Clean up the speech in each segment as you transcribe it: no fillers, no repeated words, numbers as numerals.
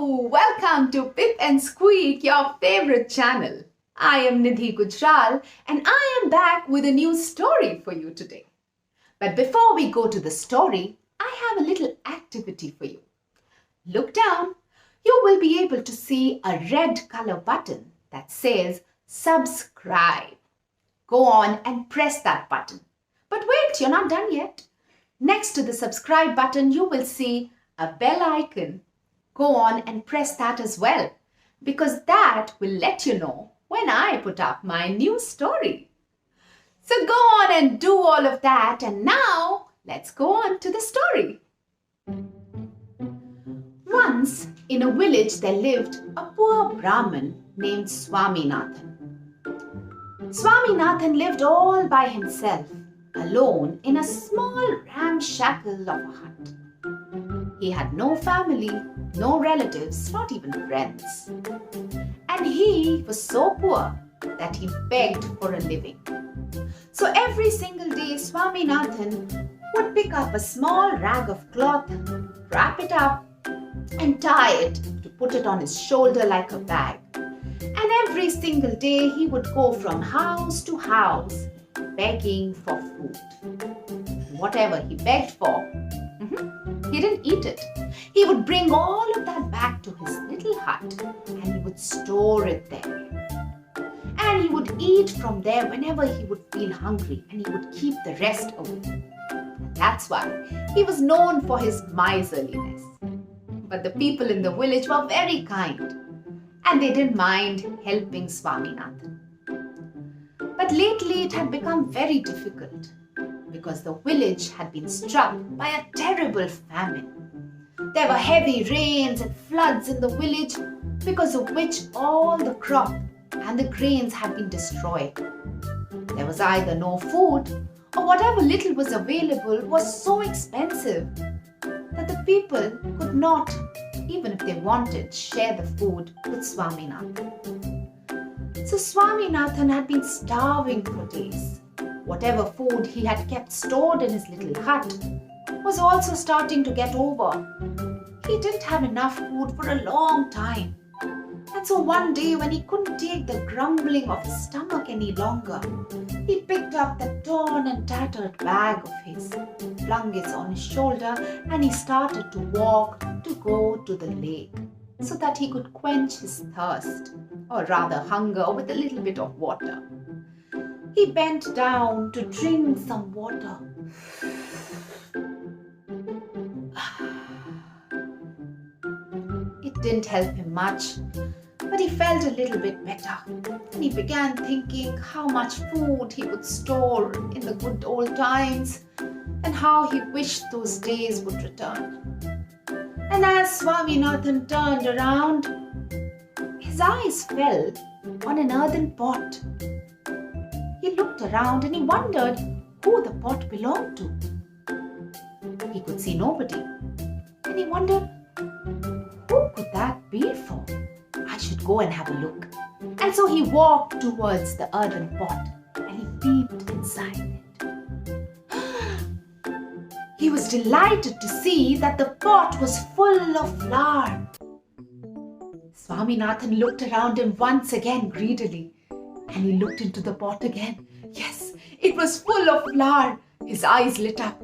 Welcome to Pip and Squeak, your favorite channel. I am Nidhi Gujral and I am back with a new story for you today. But before we go to the story, I have a little activity for you. Look down. You will be able to see a red color button that says subscribe. Go on and press that button. But wait, you're not done yet. Next to the subscribe button, you will see a bell icon. Go on and press that as well, because that will let you know when I put up my new story. So go on and do all of that, and now let's go on to the story. Once in a village there lived a poor Brahmin named Swaminathan. Swaminathan lived all by himself, alone in a small ramshackle of a hut. He had no family, no relatives, not even friends. And he was so poor that he begged for a living. So every single day, Swaminathan would pick up a small rag of cloth, wrap it up, and tie it to put it on his shoulder like a bag. And every single day, he would go from house to house, begging for food. Whatever he begged for, he didn't eat it. He would bring all of that back to his little hut and he would store it there. And he would eat from there whenever he would feel hungry, and he would keep the rest away. And that's why he was known for his miserliness. But the people in the village were very kind and they didn't mind helping Swaminathan. But lately it had become very difficult, because the village had been struck by a terrible famine. There were heavy rains and floods in the village, because of which all the crop and the grains had been destroyed. There was either no food, or whatever little was available was so expensive that the people could not, even if they wanted, share the food with Swaminathan. So Swaminathan had been starving for days. Whatever food he had kept stored in his little hut was also starting to get over. He didn't have enough food for a long time. And so one day, when he couldn't take the grumbling of his stomach any longer, he picked up the torn and tattered bag of his, flung it on his shoulder, and he started to walk to go to the lake so that he could quench his thirst, or rather hunger, with a little bit of water. He bent down to drink some water. It didn't help him much, but he felt a little bit better, and he began thinking how much food he would store in the good old times and how he wished those days would return. And as Swaminathan turned around, his eyes fell on an earthen pot. He looked around and he wondered who the pot belonged to. He could see nobody, and he wondered, who could that be for? I should go and have a look. And so he walked towards the earthen pot and he peeped inside it. He was delighted to see that the pot was full of flour. Swaminathan looked around him once again greedily, and he looked into the pot again. Yes, it was full of flour. His eyes lit up.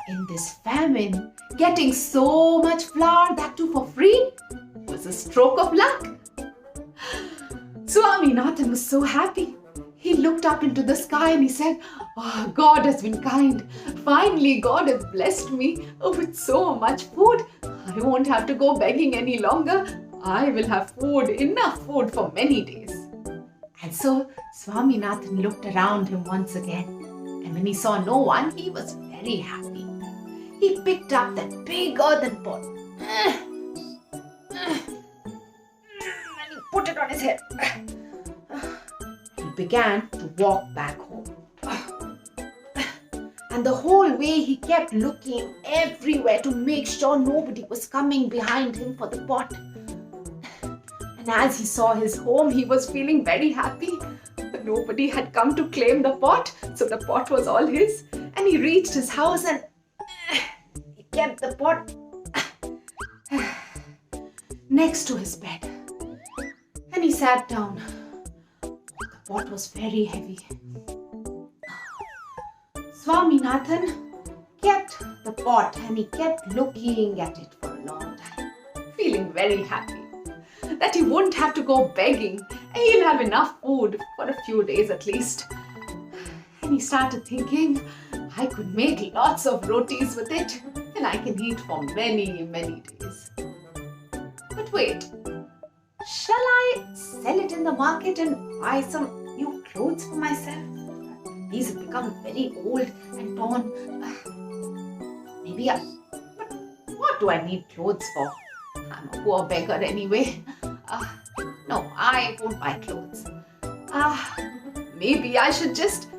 In this famine, getting so much flour, that too for free, was a stroke of luck. Swaminathan was so happy. He looked up into the sky and he said, "Oh, God has been kind. Finally, God has blessed me with so much food. I won't have to go begging any longer. I will have food, enough food for many days." And so Swaminathan looked around him once again, and when he saw no one, he was very happy. He picked up that big earthen pot and he put it on his head. He began to walk back home. And the whole way he kept looking everywhere to make sure nobody was coming behind him for the pot. And as he saw his home, he was feeling very happy. Nobody had come to claim the pot, so the pot was all his. And he reached his house and he kept the pot next to his bed. And he sat down. The pot was very heavy. Swaminathan kept the pot and he kept looking at it for a long time, feeling very happy that he wouldn't have to go begging and he'll have enough food for a few days at least. And he started thinking, I could make lots of rotis with it and I can eat for many, many days. But wait, shall I sell it in the market and buy some new clothes for myself? These have become very old and torn. But what do I need clothes for? I'm a poor beggar anyway. No, I won't buy clothes. Maybe I should just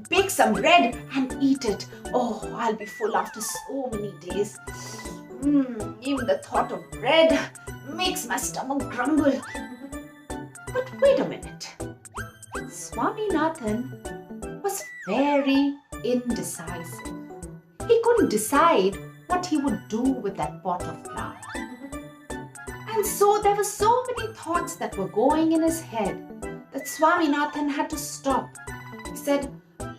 bake some bread and eat it. Oh, I'll be full after so many days. Even the thought of bread makes my stomach grumble. But wait a minute. Swaminathan was very indecisive. He couldn't decide what he would do with that pot of flour. And so there were so many thoughts that were going in his head that Swaminathan had to stop. He said,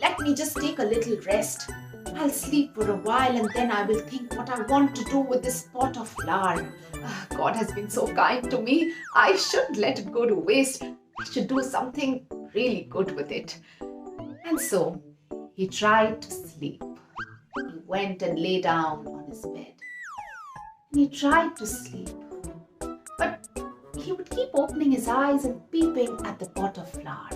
let me just take a little rest. I'll sleep for a while and then I will think what I want to do with this pot of flour. God has been so kind to me. I shouldn't let it go to waste. I should do something really good with it. And so he tried to sleep. He went and lay down on his bed. And he tried to sleep. But he would keep opening his eyes and peeping at the pot of flour.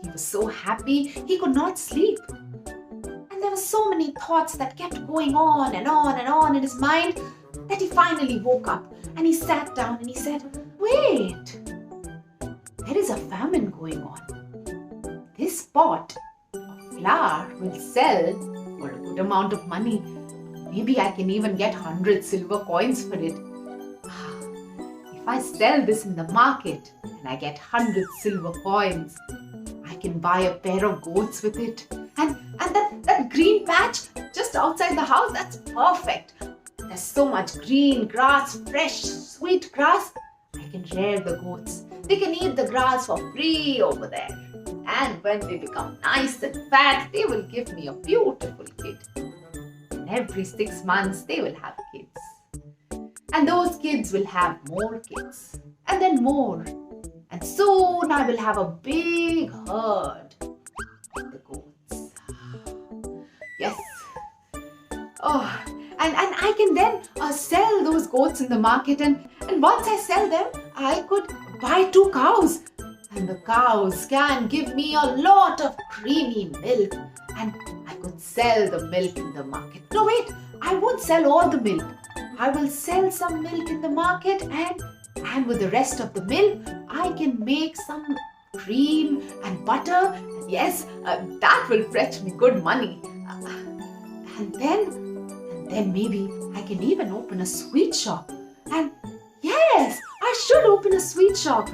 He was so happy he could not sleep. And there were so many thoughts that kept going on and on and on in his mind that he finally woke up and he sat down and he said, wait, there is a famine going on. This pot of flour will sell for a good amount of money. Maybe I can even get 100 silver coins for it. If I sell this in the market and I get 100 silver coins, I can buy a pair of goats with it. And that green patch just outside the house, that's perfect. There's so much green grass, fresh, sweet grass. I can rear the goats. They can eat the grass for free over there. And when they become nice and fat, they will give me a beautiful kid. And every 6 months, they will have kids. And those kids will have more kids. And then more. And soon I will have a big herd of the goats. Yes. Oh, and I can then sell those goats in the market. And once I sell them, I could buy 2 cows. And the cows can give me a lot of creamy milk. And I could sell the milk in the market. No, wait, I won't sell all the milk. I will sell some milk in the market and with the rest of the milk, I can make some cream and butter. Yes, that will fetch me good money. And then maybe I can even open a sweet shop. And yes, I should open a sweet shop.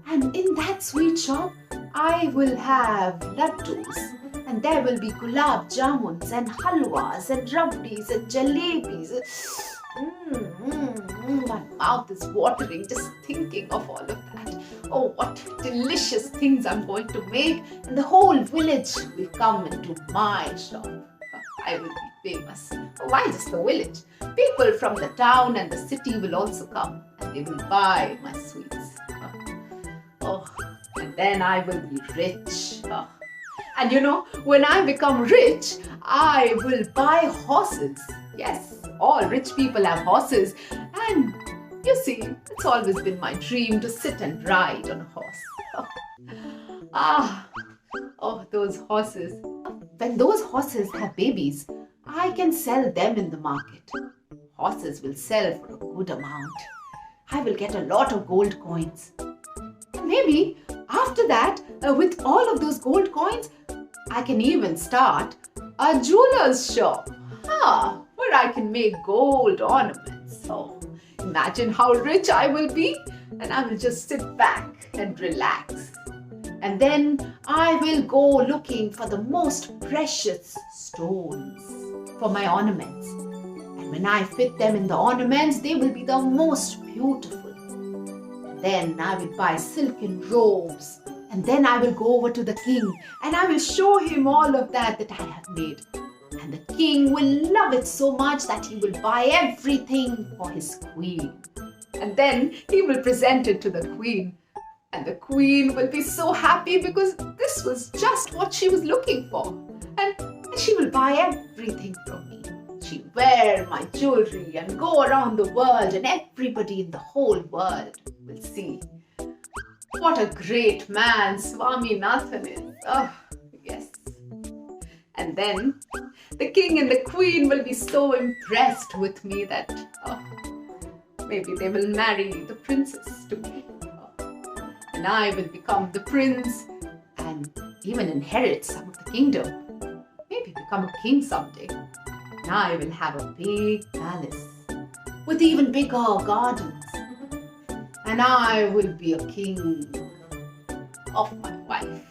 And in that sweet shop, I will have laddus. And there will be gulab jamuns and halwas and rabdis and jalebis. My mouth is watering just thinking of all of that. Oh, what delicious things I'm going to make. And the whole village will come into my shop. I will be famous. Why just the village? People from the town and the city will also come and they will buy my sweets. Oh, and then I will be rich. Oh. And you know, when I become rich, I will buy horses. Yes, all rich people have horses. And you see, it's always been my dream to sit and ride on a horse. Oh, those horses. When those horses have babies, I can sell them in the market. Horses will sell for a good amount. I will get a lot of gold coins. And maybe after that, with all of those gold coins, I can even start a jeweler's shop. Where I can make gold ornaments. So imagine how rich I will be, and I will just sit back and relax. And then I will go looking for the most precious stones for my ornaments. And when I fit them in the ornaments, they will be the most beautiful. Then I will buy silken robes. And then I will go over to the king and I will show him all of that I have made. And the king will love it so much that he will buy everything for his queen. And then he will present it to the queen. And the queen will be so happy because this was just what she was looking for. And she will buy everything from me. She'll wear my jewelry and go around the world, and everybody in the whole world will see what a great man Swaminathan is. Oh, yes. And then the king and the queen will be so impressed with me that maybe they will marry the princess to me. And I will become the prince and even inherit some of the kingdom. Maybe become a king someday. And I will have a big palace with even bigger gardens. And I will be a king of my wife.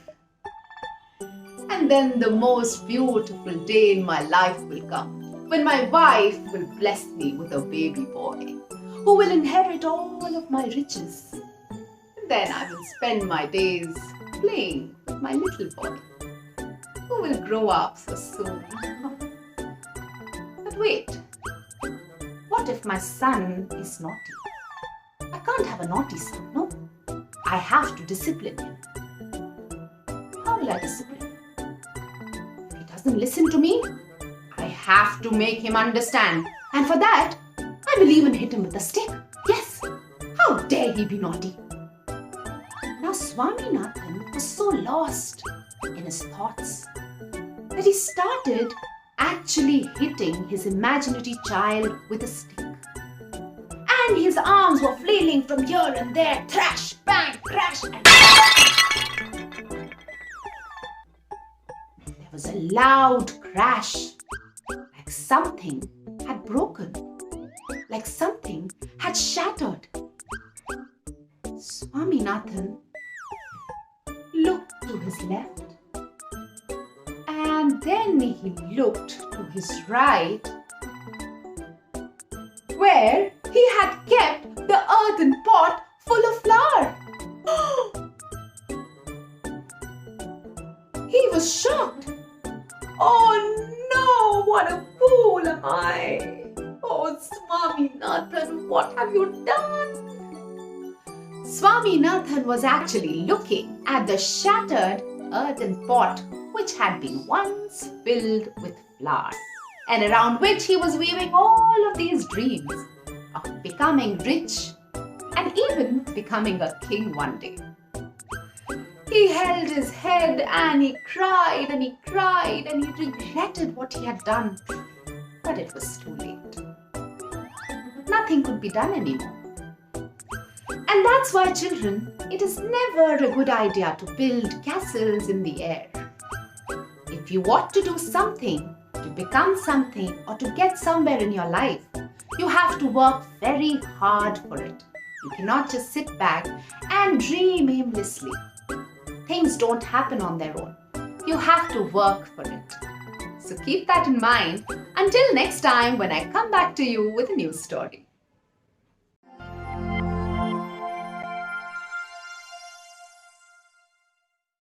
And then the most beautiful day in my life will come, when my wife will bless me with a baby boy who will inherit all of my riches. And then I will spend my days playing with my little boy who will grow up so soon. But wait, what if my son is naughty? I can't have a naughty son, no? I have to discipline him. How will I discipline him? If he doesn't listen to me, I have to make him understand. And for that, I will even hit him with a stick. Yes, how dare he be naughty? Now Swaminathan was so lost in his thoughts that he started actually hitting his imaginary child with a stick. And his arms were flailing from here and there, thrash, bang, crash, and there was a loud crash, like something had broken, like something had shattered. Swaminathan looked to his left, and then he looked to his right, where he had kept the earthen pot full of flour. He was shocked. Oh no, what a fool am I! Oh Swaminathan, what have you done? Swaminathan was actually looking at the shattered earthen pot which had been once filled with flour, and around which he was weaving all of these dreams of becoming rich and even becoming a king one day. He held his head and he cried and he cried and he regretted what he had done. But it was too late. Nothing could be done anymore. And that's why, children, it is never a good idea to build castles in the air. If you want to do something, to become something, or to get somewhere in your life, you have to work very hard for it. You cannot just sit back and dream aimlessly. Things don't happen on their own. You have to work for it. So keep that in mind until next time when I come back to you with a new story.